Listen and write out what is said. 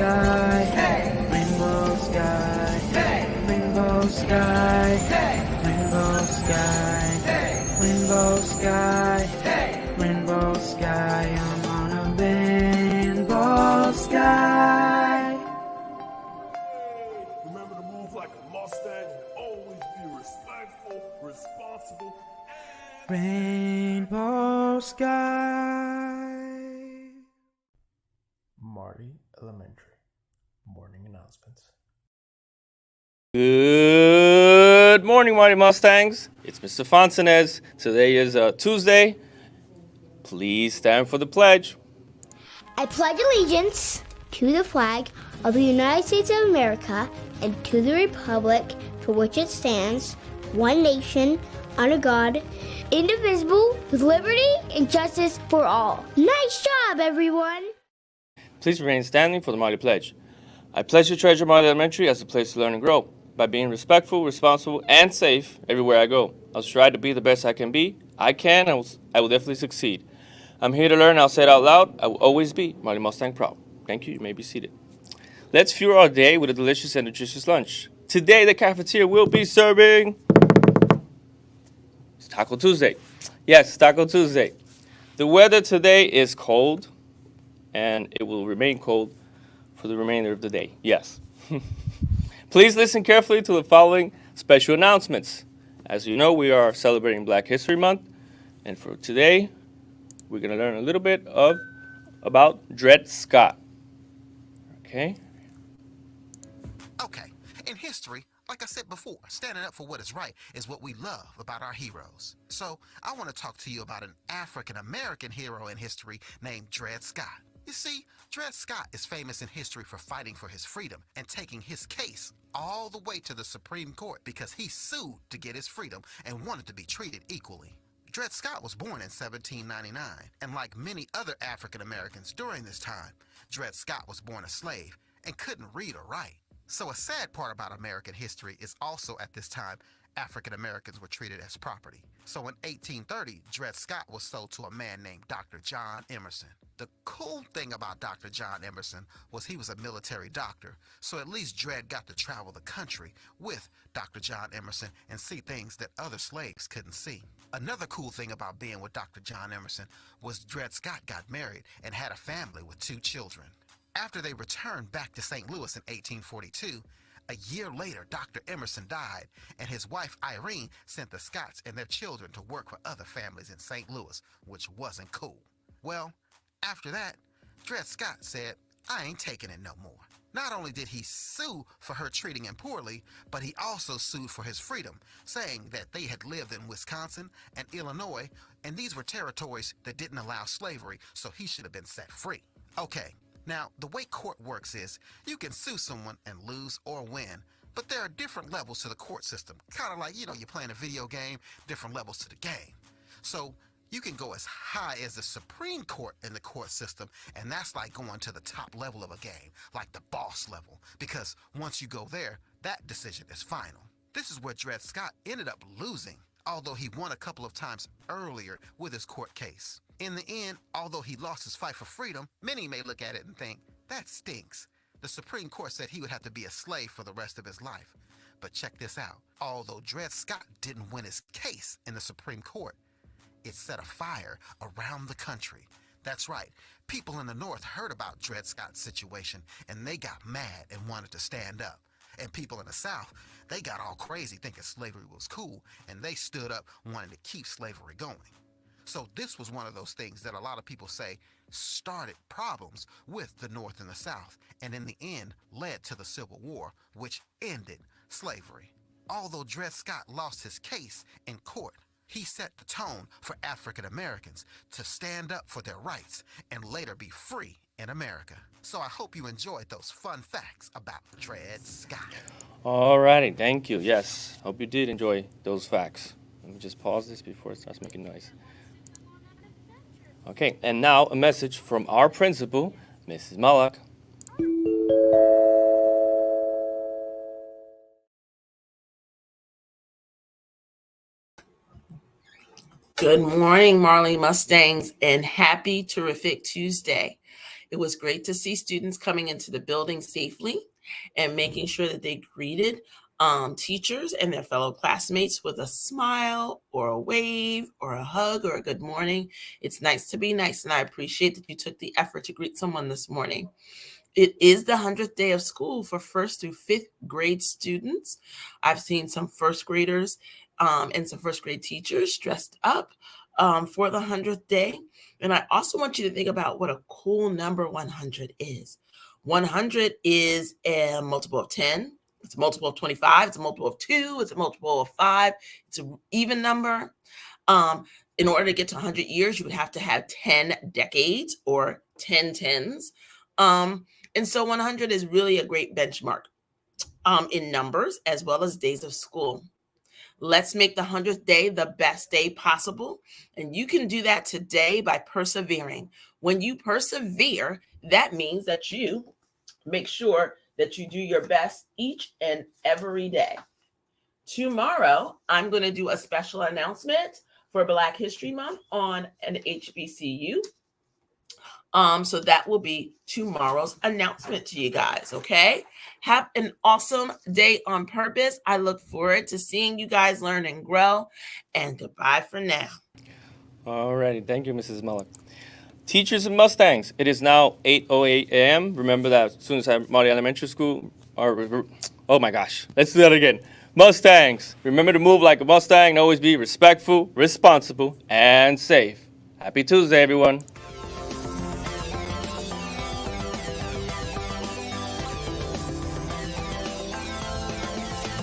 sky, hey. Rainbow sky, hey. Rainbow sky, hey. Rainbow sky, hey. Rainbow sky, hey. Rainbow sky, I'm on a rainbow sky. Remember to move like a Mustang, always be respectful, responsible, and Rainbow sky. Marty Elementary Morning Announcements. Good morning, Marty Mustangs. It's Mr. Fontanez. Today is Tuesday. Please stand for the pledge. I pledge allegiance to the flag of the United States of America and to the republic for which it stands, one nation, under God, indivisible, with liberty and justice for all. Nice job, everyone! Please remain standing for the Marty Pledge. I pledge to treasure Marty Elementary as a place to learn and grow. By being respectful, responsible, and safe everywhere I go. I'll strive to be the best I can be. I will definitely succeed. I'm here to learn. I'll say it out loud. I will always be Marty Mustang proud. Thank you. You may be seated. Let's fuel our day with a delicious and nutritious lunch. Today, the cafeteria will be serving... It's Taco Tuesday. Yes, Taco Tuesday. The weather today is cold, and it will remain cold for the remainder of the day. Yes. Please listen carefully to the following special announcements. As you know, we are celebrating Black History Month, and for today, we're going to learn a little bit about Dred Scott. Okay? Okay, in history, like I said before, standing up for what is right is what we love about our heroes. So, I want to talk to you about an African-American hero in history named Dred Scott. You see, Dred Scott is famous in history for fighting for his freedom and taking his case all the way to the Supreme Court because he sued to get his freedom and wanted to be treated equally. Dred Scott was born in 1799, and like many other African Americans during this time, Dred Scott was born a slave and couldn't read or write. So a sad part about American history is also at this time, African Americans were treated as property. So in 1830, Dred Scott was sold to a man named Dr. John Emerson. The cool thing about Dr. John Emerson was he was a military doctor, so at least Dred got to travel the country with Dr. John Emerson and see things that other slaves couldn't see. Another cool thing about being with Dr. John Emerson was Dred Scott got married and had a family with 2 children. After they returned back to St. Louis in 1842, a year later, Dr. Emerson died, and his wife Irene sent the Scotts and their children to work for other families in St. Louis, which wasn't cool. Well, after that, Dred Scott said, I ain't taking it no more. Not only did he sue for her treating him poorly, but he also sued for his freedom, saying that they had lived in Wisconsin and Illinois, and these were territories that didn't allow slavery, so he should have been set free. Okay. Now, the way court works is you can sue someone and lose or win, but there are different levels to the court system. Kind of like, you're playing a video game, different levels to the game. So you can go as high as the Supreme Court in the court system, and that's like going to the top level of a game, like the boss level, because once you go there, that decision is final. This is where Dred Scott ended up losing, although he won a couple of times earlier with his court case. In the end, although he lost his fight for freedom, many may look at it and think, that stinks. The Supreme Court said he would have to be a slave for the rest of his life. But check this out. Although Dred Scott didn't win his case in the Supreme Court, it set a fire around the country. That's right. People in the North heard about Dred Scott's situation, and they got mad and wanted to stand up. And people in the South, they got all crazy thinking slavery was cool, and they stood up wanting to keep slavery going. So this was one of those things that a lot of people say started problems with the North and the South, and in the end led to the Civil War, which ended slavery. Although Dred Scott lost his case in court, he set the tone for African Americans to stand up for their rights and later be free in America. So I hope you enjoyed those fun facts about Dred Scott. Alrighty, thank you. Yes, hope you did enjoy those facts. Let me just pause this before it starts making noise. Okay, and now a message from our principal, Mrs. Malak. Good morning, Marley Mustangs, and happy terrific Tuesday. It was great to see students coming into the building safely and making sure that they greeted teachers and their fellow classmates with a smile or a wave or a hug or a good morning. It's nice to be nice, and I appreciate that you took the effort to greet someone this morning. It is the 100th day of school for first through fifth grade students. I've seen some first graders and some first grade teachers dressed up for the 100th day. And I also want you to think about what a cool number 100 is. 100 is a multiple of 10. It's a multiple of 25. It's a multiple of 2. It's a multiple of 5. It's an even number. In order to get to 100 years, you would have to have 10 decades or 10 tens. And so 100 is really a great benchmark in numbers as well as days of school. Let's make the 100th day the best day possible. And you can do that today by persevering. When you persevere, that means that you make sure that you do your best each and every day. Tomorrow, I'm going to do a special announcement for Black History Month on an HBCU. So that will be tomorrow's announcement to you guys, okay? Have an awesome day on purpose. I look forward to seeing you guys learn and grow. And goodbye for now. All righty. Thank you, Mrs. Muller. Teachers and Mustangs, it is now 8:08 a.m. Remember that students at Marty Elementary School are, oh my gosh, let's do that again. Mustangs, remember to move like a Mustang and always be respectful, responsible, and safe. Happy Tuesday, everyone.